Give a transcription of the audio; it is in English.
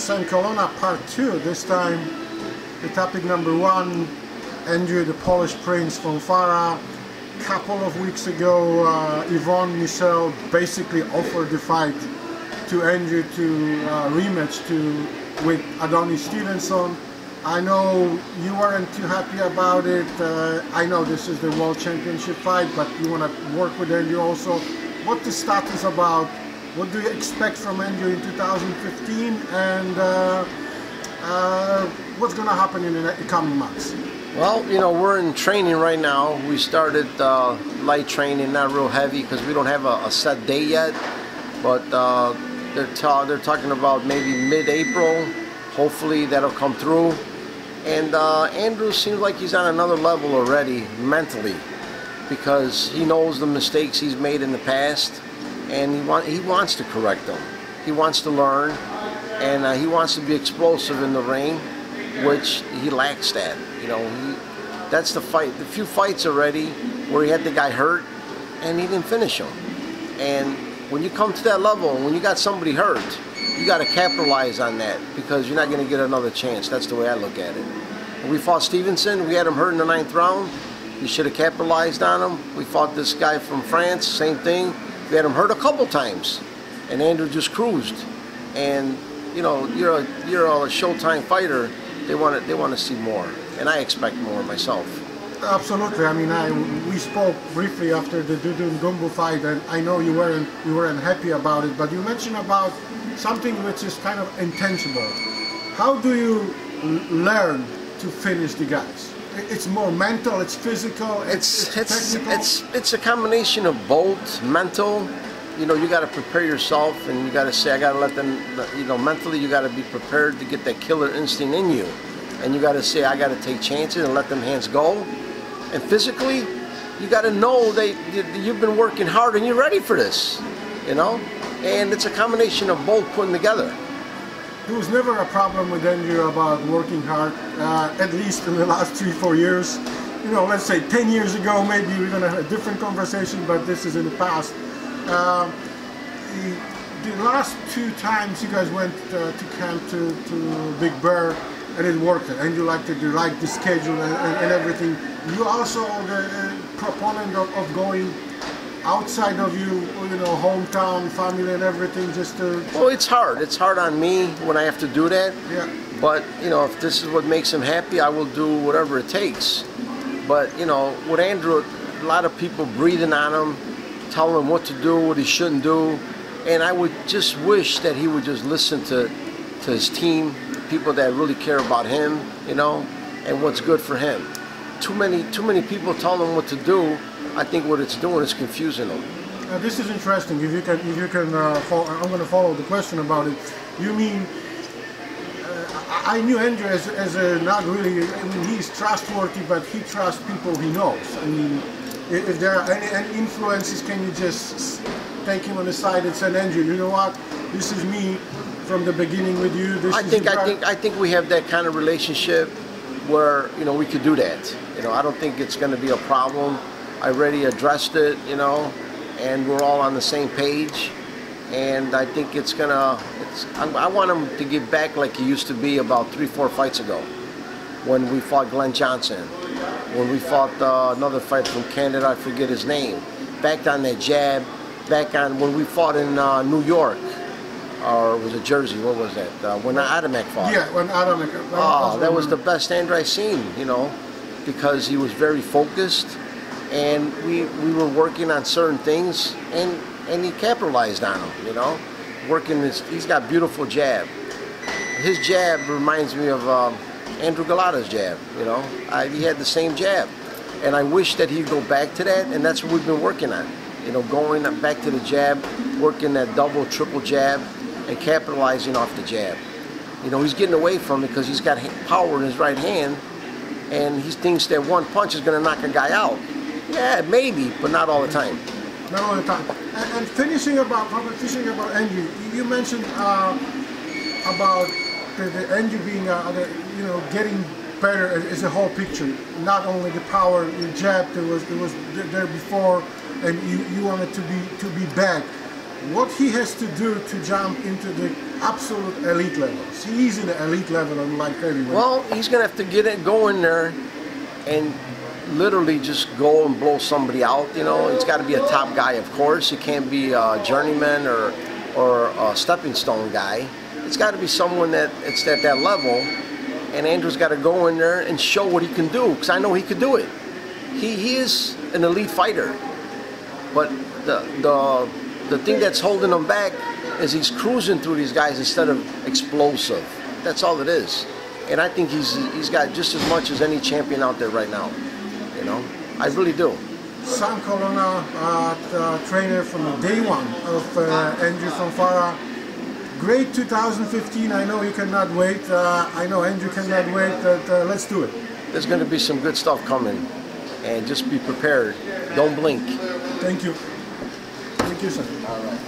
Colonna Part 2. This time the topic number 1, Andrzej the Polish Prince Fonfara. Couple of weeks ago, Yvonne Michel basically offered the fight to Andrzej to rematch with Adonis Stevenson. I know you weren't too happy about it. I know this is the World Championship fight, but you want to work with Andrzej also. What's the status about? What do you expect from Andrzej in 2015, and what's going to happen in the coming months? Well, you know, we're in training right now. We started light training, not real heavy, because we don't have a set date yet. But they're talking about maybe mid-April. Hopefully that'll come through. And Andrew seems like he's on another level already mentally, because he knows the mistakes he's made in the past, and he wants to correct them. He wants to learn, and he wants to be explosive in the ring, which he lacks that. You know, that's the fight. The few fights already where he had the guy hurt and he didn't finish him. And when you come to that level, when you got somebody hurt, you got to capitalize on that, because you're not going to get another chance. That's the way I look at it. When we fought Stevenson, we had him hurt in the 9th round. You should have capitalized on him. We fought this guy from France, same thing. We had him hurt a couple times, and Andrew just cruised. And you know, you're a Showtime fighter. They want to see more, and I expect more myself. Absolutely. I mean, we spoke briefly after the Dudu and Gumbo fight, and I know you weren't happy about it. But you mentioned about something which is kind of intangible. How do you learn to finish the guys? It's more mental, it's physical, it's technical. It's a combination of both. Mental, you know, you got to prepare yourself, and you got to say, I got to let them, you know, mentally you got to be prepared to get that killer instinct in you, and you got to say, I got to take chances and let them hands go. And physically, you got to know that you've been working hard and you're ready for this, you know. And it's a combination of both putting together. There was never a problem with Andrzej about working hard, at least in the last 3-4 years. You know, let's say 10 years ago, maybe we're going to have a different conversation, but this is in the past. The last 2 times you guys went to camp to Big Bear, and it worked, and you liked it, you liked the schedule and everything. You also the proponent of going outside of you know, hometown, family and everything, just to... Well, it's hard. It's hard on me when I have to do that. Yeah. But, you know, if this is what makes him happy, I will do whatever it takes. But, you know, with Andrew, a lot of people breathing on him, telling him what to do, what he shouldn't do. And I would just wish that he would just listen to his team, people that really care about him, you know, and what's good for him. Too many people telling him what to do. I think what it's doing is confusing them. This is interesting. If you can, I'm going to follow the question about it. You mean, I knew Andrzej as a not really. I mean, he's trustworthy, but he trusts people he knows. I mean, if there are any influences, can you just take him on the side and say, Andrzej, you know what? This is me from the beginning with you. I think we have that kind of relationship where, you know, we could do that. You know, I don't think it's going to be a problem. I already addressed it, you know, and we're all on the same page. And I think it's gonna. I want him to get back like he used to be about 3-4 fights ago, when we fought Glenn Johnson, when we fought another fight from Canada, I forget his name. Back on that jab, back on when we fought in New York, or was it Jersey? What was that? When Adamek fought. Yeah, when Adamek. Oh, that was the best Andrzej I've seen, you know, because he was very focused. And we were working on certain things, and he capitalized on them, you know. He's got beautiful jab. His jab reminds me of Andrew Galata's jab, you know. He had the same jab, and I wish that he'd go back to that, and that's what we've been working on. You know, going back to the jab, working that double, triple jab, and capitalizing off the jab. You know, he's getting away from it because he's got power in his right hand, and he thinks that one punch is going to knock a guy out. Yeah, maybe, but not all the time. Not all the time. And finishing about Andrzej, you mentioned about the Andrzej being, you know, getting better as a whole picture. Not only the power, the jab that was there before, and you wanted to be back. what he has to do to jump into the absolute elite levels. He's in the elite level on light heavyweight. Well, he's going to have to go in there and literally just go and blow somebody out. You know, he's got to be a top guy, of course. He can't be a journeyman or a stepping stone guy. It's got to be someone that it's at that level. And Andrew's got to go in there and show what he can do, because I know he could do it. He is an elite fighter, but the thing that's holding him back is he's cruising through these guys instead of explosive. That's all it is. And I think he's got just as much as any champion out there right now. You know, I really do. Sam Colonna, trainer from day one of Andrzej Fonfara. Great 2015. I know you cannot wait. I know Andrew cannot wait. But let's do it. There's going to be some good stuff coming, and just be prepared. Don't blink. Thank you. Thank you, sir. All right.